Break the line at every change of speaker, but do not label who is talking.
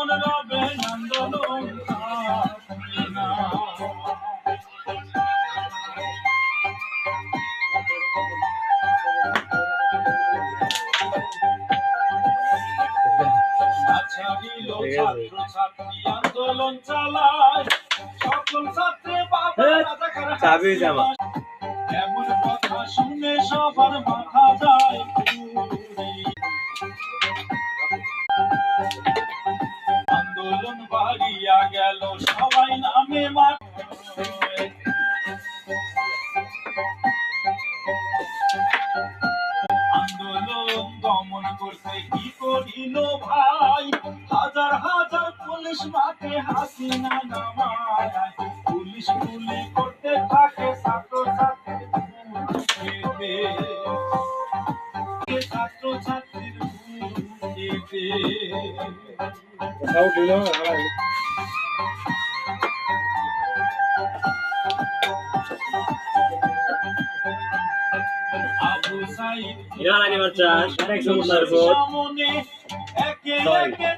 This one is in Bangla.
কেমন রবে আন্দোলন থাকবে না। ছাড়িল ছাত্র ছাত্রী আন্দোলন চালায়, সকল ছাত্রে বাবা রাজাকার হাসিনা। এমন কথা শুনে সবার মাথা যায় ঘুরে। আন্দোলন বাড়িয়া গেল সবাই নামে মাঠে। আন্দোলন দমন করতে কি করিল ভাই, হাজার হাজার পুলিশ মাঠে হাসিনা নামায়। পুলিশ গুলি করতে থাকে ছাত্র ছাত্রীর ছাত্র ছাত্রীর Abu Saeed
Ya la libertad, Alex Mutarbo.
সামনে একে একে